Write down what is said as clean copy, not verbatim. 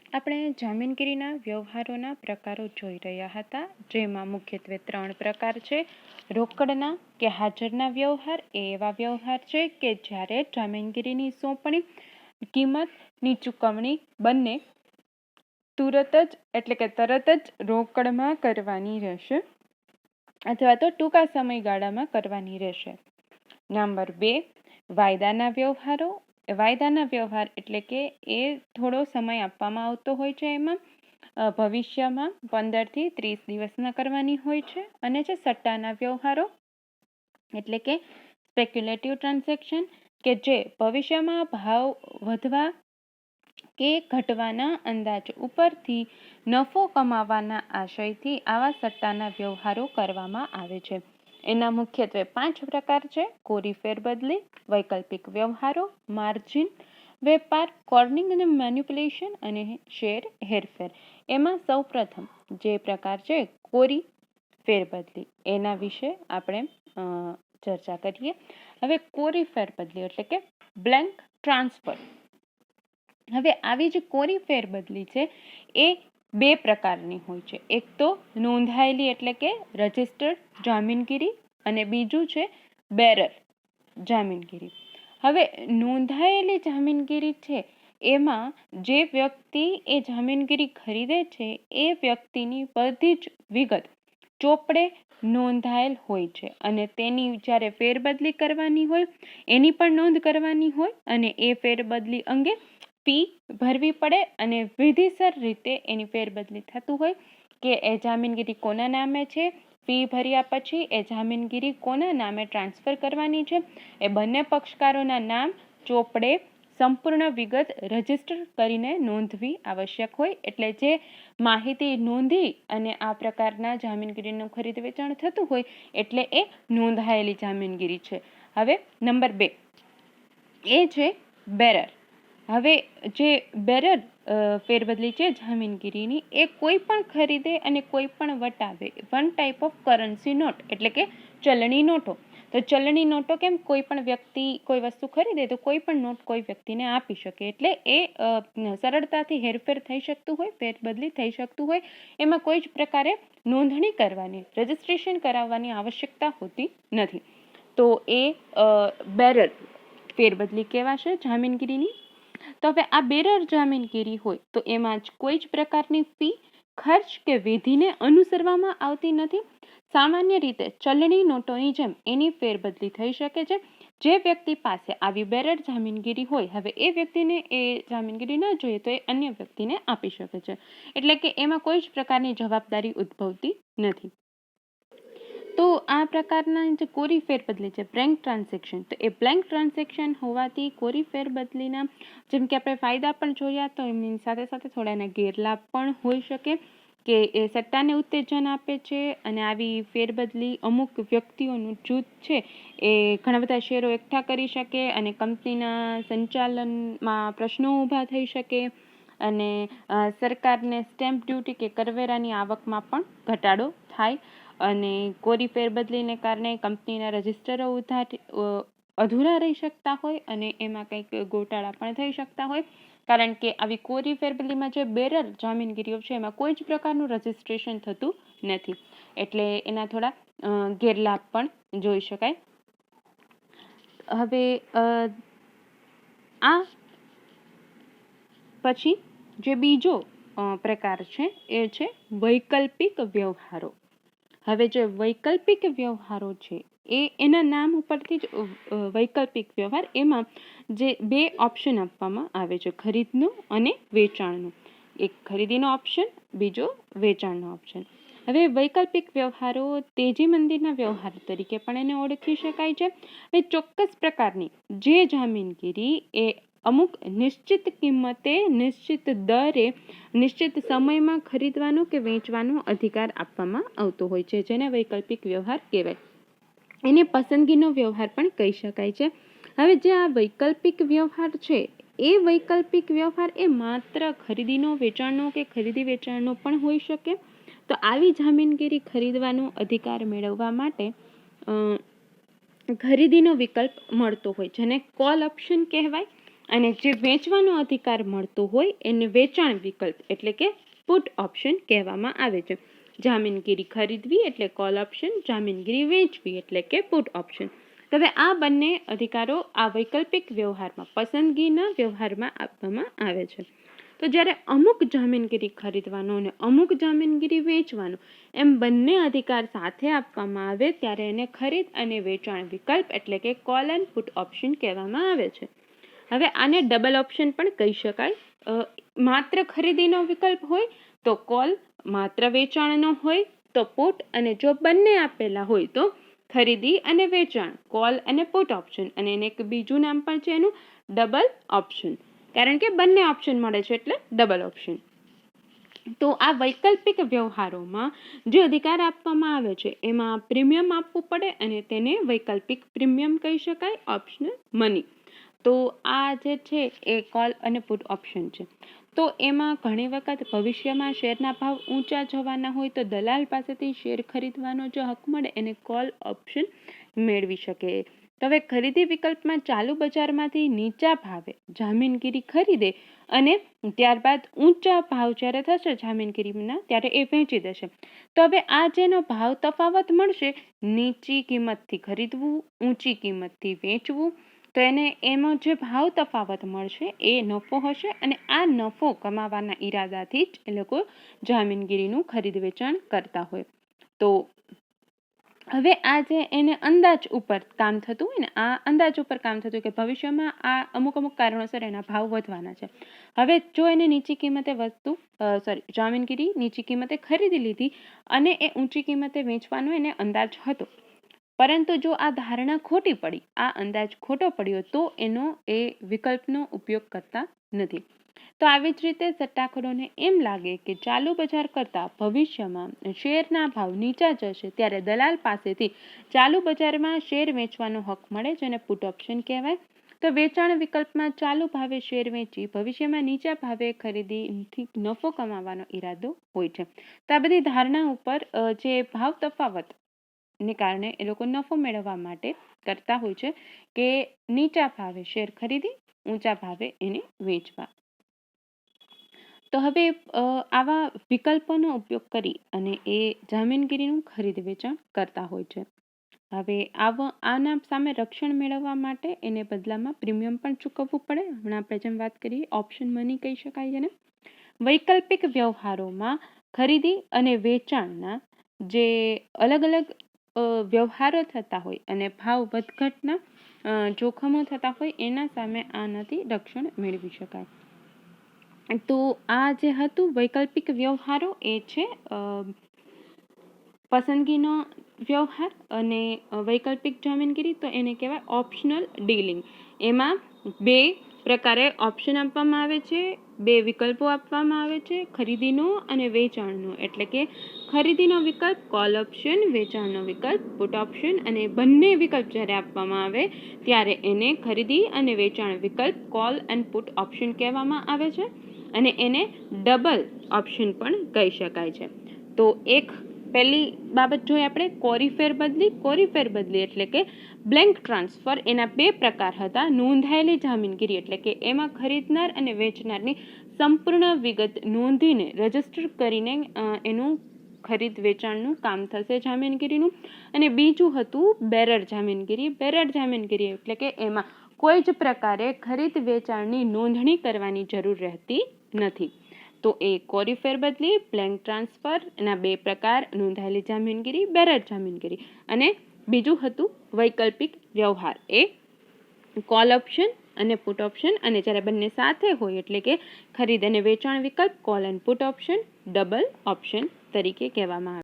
આપણે જામીનગીરીના વ્યવહારોના પ્રકારો જોઈ રહ્યા હતા, જેમાં મુખ્યત્વે 3 પ્રકાર છે. રોકડના કે હાજરના વ્યવહાર એ એવા વ્યવહાર છે કે જ્યારે જામીનગીરીની સોંપણી, કિંમતની ચૂકવણી બંને તરત જ રોકડમાં કરવાની રહેશે અથવા તો ટૂંકા સમયગાળામાં કરવાની રહેશે. નંબર 2, વાયદાના વ્યવહારો. વાયદાના વ્યવહાર એટલે કે એ થોડો સમય આપવામાં આવતો હોય છે, એમાં ભવિષ્યમાં 15 થી 30 દિવસમાં કરવાની હોય છે. અને છે સટ્ટાના વ્યવહારો એટલે કે સ્પેક્યુલેટિવ ટ્રાન્ઝેક્શન, કે જે ભવિષ્યમાં ભાવ વધવા કે ઘટવાના અંદાજ ઉપરથી નફો કમાવાના આશયથી આવા સટ્ટાના વ્યવહારો કરવામાં આવે છે. એના મુખ્યત્વે 5 પ્રકાર છે: કોરી ફેરબદલી, વૈકલ્પિક વ્યવહારો, માર્જિન વેપાર, કોર્નિંગ અને મેન્યુપ્યુલેશન અને શેર હેરફેર. એમાં સૌપ્રથમ જે પ્રકાર છે કોરી ફેરબદલી, એના વિશે આપણે ચર્ચા કરીએ. હવે કોરી ફેરબદલી એટલે કે બ્લેન્ક ટ્રાન્સફર. હવે આવી જે કોરી ફેરબદલી છે એ 2 પ્રકારની હોય છે. એક તો નોંધાયેલી એટલે કે રજિસ્ટર્ડ જામીનગીરી અને બીજું છે બેરર જામીનગીરી. હવે નોંધાયેલી જામીનગીરી છે એમાં જે વ્યક્તિ એ જામીનગીરી ખરીદે છે એ વ્યક્તિની બધી જ વિગત ચોપડે નોંધાયેલ હોય છે અને તેની જ્યારે ફેરબદલી કરવાની હોય એની પણ નોંધ કરવાની હોય અને એ ફેરબદલી અંગે ફી ભરવી પડે અને વિધિસર રીતે એની ફેરબદલી થતું હોય કે એ જામીનગીરી કોના નામે છે, ફી ભર્યા પછી એ જામીનગીરી કોના નામે ટ્રાન્સફર કરવાની છે, એ બંને પક્ષકારોના નામ ચોપડે સંપૂર્ણ વિગત રજીસ્ટર કરીને નોંધવી આવશ્યક હોય. એટલે જે માહિતી નોંધી અને આ પ્રકારના જામીનગીરીનું ખરીદ વેચાણ થતું હોય એટલે એ નોંધાયેલી જામીનગીરી છે. હવે નંબર 2 એ છે બેરર. હવે જે બેરર ફેરબદલી છે જામીનગીરીની, એ કોઈ પણ ખરીદે અને કોઈ પણ વટાવે one type of currency note એટલે કે ચલણી નોટો. તો ચલણી નોટો કેમ, કોઈ પણ વ્યક્તિ કોઈ વસ્તુ ખરીદે તો કોઈ પણ નોટ કોઈ વ્યક્તિને આપી શકે, એટલે એ સરળતાથી હેરફેર થઈ શકતું હોય, ફેરબદલી થઈ શકતું હોય. એમાં કોઈ જ પ્રકારે નોંધણી કરવાની, રજિસ્ટ્રેશન કરાવવાની આવશ્યકતા હોતી નથી. તો એ બેરર ફેરબદલી કહેવાશે જામીનગીરીની. તો હવે આ બેરર જામીનગીરી હોય તો એમાં જ કોઈ જ પ્રકારની ફી, ખર્ચ કે વિધિને અનુસરવામાં આવતી નથી. સામાન્ય રીતે ચલણી નોટોની જેમ એની ફેરબદલી થઈ શકે છે. જે વ્યક્તિ પાસે આવી બેરર જામીનગીરી હોય, હવે એ વ્યક્તિને એ જામીનગીરી ન જોઈએ તો એ અન્ય વ્યક્તિને આપી શકે છે. એટલે કે એમાં કોઈ જ પ્રકારની જવાબદારી ઉદ્ભવતી નથી. તો આ પ્રકારના જે કોરી ફેરબદલી છે બ્લેન્ક ટ્રાન્ઝેક્શન, તો એ બ્લેન્ક ટ્રાન્ઝેક્શન હોવાથી કોરી ફેરબદલીના જેમ કે આપણે ફાયદા પણ જોયા, તો એમની સાથે સાથે થોડા એના ગેરલાભ પણ હોઈ શકે કે એ સટ્ટાને ઉત્તેજન આપે છે અને આવી ફેરબદલી અમુક વ્યક્તિઓનું જૂથ છે એ ઘણા બધા શેરો એકઠા કરી શકે અને કંપનીના સંચાલનમાં પ્રશ્નો ઊભા થઈ શકે અને સરકારને સ્ટેમ્પ ડ્યુટી કે કરવેરાની આવકમાં પણ ઘટાડો થાય અને કોરી ફેરબદલીને કારણે કંપનીના રજિસ્ટરો અધૂરા રહી શકતા હોય અને એમાં કંઈક ગોટાળા પણ થઈ શકતા હોય. કારણ કે આવી કોરી ફેરબદલીમાં જે બેરર જામીનગીરીઓ છે એમાં કોઈ જ પ્રકારનું રજિસ્ટ્રેશન થતું નથી, એટલે એના થોડા ગેરલાભ પણ જોઈ શકાય. હવે આ પછી જે બીજો પ્રકાર છે એ છે વૈકલ્પિક વ્યવહારો. હવે જે વૈકલ્પિક વ્યવહારો છે એ એના નામ ઉપરથી જ વૈકલ્પિક વ્યવહાર, એમાં જે 2 ઓપ્શન આપવામાં આવે છે, ખરીદનો અને વેચાણનો. એક ખરીદીનો ઓપ્શન, બીજો વેચાણનો ઓપ્શન. હવે વૈકલ્પિક વ્યવહારો તેજી મંદીના વ્યવહાર તરીકે પણ એને ઓળખી શકાય છે. એ ચોક્કસ પ્રકારની જે જામીનગીરી એ અમુક નિશ્ચિત કિંમતે, નિશ્ચિત દરે, નિશ્ચિત સમયમાં ખરીદવાનો કે વેચવાનો અધિકાર આપવામાં આવતો હોય છે, જેને વૈકલ્પિક વ્યવહાર કહેવાય. એને પસંદગીનો વ્યવહાર પણ કહી શકાય છે. હવે જે આ વૈકલ્પિક વ્યવહાર છે એ વૈકલ્પિક વ્યવહાર એ માત્ર ખરીદીનો, વેચાણનો કે ખરીદી વેચાણનો પણ હોઈ શકે. તો આવી જામીનગીરી ખરીદવાનો અધિકાર મેળવવા માટે ખરીદીનો વિકલ્પ મળતો હોય, જેને કોલ ઓપ્શન કહેવાય. અને જે વેચવાનો અધિકાર મળતો હોય એને વેચાણ વિકલ્પ એટલે કે પુટ ઓપ્શન કહેવામાં આવે છે. જામીનગીરી ખરીદવી એટલે કોલ ઓપ્શન, જામીનગીરી વેચવી એટલે કે પુટ ઓપ્શન. હવે આ બંને અધિકારો આ વૈકલ્પિક વ્યવહારમાં પસંદગીના વ્યવહારમાં આપવામાં આવે છે. તો જ્યારે અમુક જામીનગીરી ખરીદવાનો અને અમુક જામીનગીરી વેચવાનો એમ બંને અધિકાર સાથે આપવામાં આવે ત્યારે એને ખરીદ અને વેચાણ વિકલ્પ એટલે કે કોલ એન્ડ પુટ ઓપ્શન કહેવામાં આવે છે. હવે આને ડબલ ઓપ્શન પણ કહી શકાય. માત્ર ખરીદીનો વિકલ્પ હોય તો કોલ, માત્ર વેચાણનો હોય તો પુટ, અને જો બંને આપેલા હોય તો ખરીદી અને વેચાણ કોલ અને પુટ ઓપ્શન. અને એને એક બીજું નામ પણ છે એનું ડબલ ઓપ્શન, કારણ કે બંને ઓપ્શન મળે છે એટલે ડબલ ઓપ્શન. તો આ વૈકલ્પિક વ્યવહારોમાં જે અધિકાર આપવામાં આવે છે એમાં પ્રીમિયમ આપવું પડે અને તેને વૈકલ્પિક પ્રીમિયમ કહી શકાય, ઓપ્શનલ મની. તો આ જે છે એ કોલ અને પુટ ઓપ્શન છે. તો એમાં ઘણી વખત ભવિષ્યમાં શેરના ભાવ ઊંચા જવાના હોય તો દલાલ પાસેથી શેર ખરીદવાનો જે હક મળે એને કોલ ઓપ્શન મેળવી શકે. તો હવે ખરીદી વિકલ્પમાં ચાલુ બજારમાંથી નીચા ભાવે જામીનગીરી ખરીદે અને ત્યારબાદ ઊંચા ભાવ જ્યારે થશે જામીનગીરીના ત્યારે એ વેચી દેશે. તો હવે આ જેનો ભાવ તફાવત મળશે, નીચી કિંમતથી ખરીદવું, ઊંચી કિંમતથી વેચવું, તો એને એમાં જે ભાવ તફાવત મળશે એ નફો હશે અને આ નફો કમાવાના ઈરાદાથી જ એ લોકો જામીનગીરીનું ખરીદ વેચાણ કરતા હોય. તો હવે આ જે એને અંદાજ ઉપર કામ થતું હોય ને, આ અંદાજ ઉપર કામ થતું કે ભવિષ્યમાં આ અમુક કારણોસર એના ભાવ વધવાના છે. હવે જો એને નીચી કિંમતે જામીનગીરી નીચી કિંમતે ખરીદી લીધી અને એ ઊંચી કિંમતે વેચવાનો એને અંદાજ હતો, પરંતુ જો આ ધારણા ખોટી પડી, આ અંદાજ ખોટો પડ્યો તો એનો એ વિકલ્પનો ઉપયોગ કરતા નથી. તો આવી જ રીતે સટ્ટાખોરોને એમ લાગે કે ચાલુ બજાર કરતાં ભવિષ્યમાં શેરના ભાવ નીચા જશે ત્યારે દલાલ પાસેથી ચાલુ બજારમાં શેર વેચવાનો હક મળે, જેને પુટ ઓપ્શન કહેવાય. તો વેચાણ વિકલ્પમાં ચાલુ ભાવે શેર વેચી ભવિષ્યમાં નીચા ભાવે ખરીદીથી નફો કમાવાનો ઈરાદો હોય છે. તો આ બધી ધારણા ઉપર જે ભાવ તફાવત ને કારણે એ લોકો નફો મેળવવા માટે કરતા હોય છે કે નીચા ભાવે શેર ખરીદી ઊંચા ભાવે એને વેચવા. તો હવે આવા વિકલ્પોનો ઉપયોગ કરી અને એ જામીનગીરીનું ખરીદ વેચાણ કરતા હોય છે. હવે આના સામે રક્ષણ મેળવવા માટે એને બદલામાં પ્રીમિયમ પણ ચૂકવવું પડે. હમણાં આપણે જેમ વાત કરીએ ઓપ્શન મની કહી શકાય જેને. વૈકલ્પિક વ્યવહારોમાં ખરીદી અને વેચાણના જે અલગ અલગ વ્યવહારો થતા હોય અને ભાવ વધઘટના જોખમો થતા હોય એના સામે આનાથી રક્ષણ મેળવી શકાય. તો આ જે હતું વૈકલ્પિક વ્યવહારો એ છે પસંદગીનો વ્યવહાર અને વૈકલ્પિક જામીનગીરી, તો એને કહેવાય ઓપ્શનલ ડીલિંગ. એમાં બે પ્રકારે ઓપ્શન આપવામાં આવે છે, બે વિકલ્પો આપવામાં આવે છે, ખરીદીનો અને વેચાણનો. એટલે કે ખરીદીનો વિકલ્પ કોલ ઓપ્શન, વેચાણનો વિકલ્પ પુટ ઓપ્શન. અને બંને વિકલ્પ જ્યારે આપવામાં આવે ત્યારે એને ખરીદી અને વેચાણ વિકલ્પ કોલ એન્ડ પુટ ઓપ્શન કહેવામાં આવે છે અને એને ડબલ ઓપ્શન પણ કહી શકાય છે. તો એક પહેલી બાબત જોઈએ આપણે કોરી ફેરબદલી એટલે કે બ્લેન્ક ટ્રાન્સફર. એના બે પ્રકાર હતા. નોંધાયેલી જામીનગીરી એટલે કે એમાં ખરીદનાર અને વેચનારની સંપૂર્ણ વિગત નોંધીને રજીસ્ટર કરીને એનું ખરીદ વેચાણનું કામ થશે જામીનગીરીનું. અને બીજું હતું બેરર જામીનગીરી. બેરર જામીનગીરી એટલે કે એમાં કોઈ જ પ્રકારે ખરીદ વેચાણની નોંધણી કરવાની જરૂર રહેતી નથી. તો એ કોરી ફેરબદલી, બ્લેન્ક ટ્રાન્સફર એના બે પ્રકાર, નોંધાયેલી જામીનગીરી, બેરર જામીનગીરી. અને બીજું હતું વૈકલ્પિક વ્યવહાર, એ કોલ ઓપ્શન અને પુટ ઓપ્શન. અને જ્યારે બંને સાથે હોય એટલે કે ખરીદ અને વેચાણ વિકલ્પ call and put option double option તરીકે કહેવામાં આવે.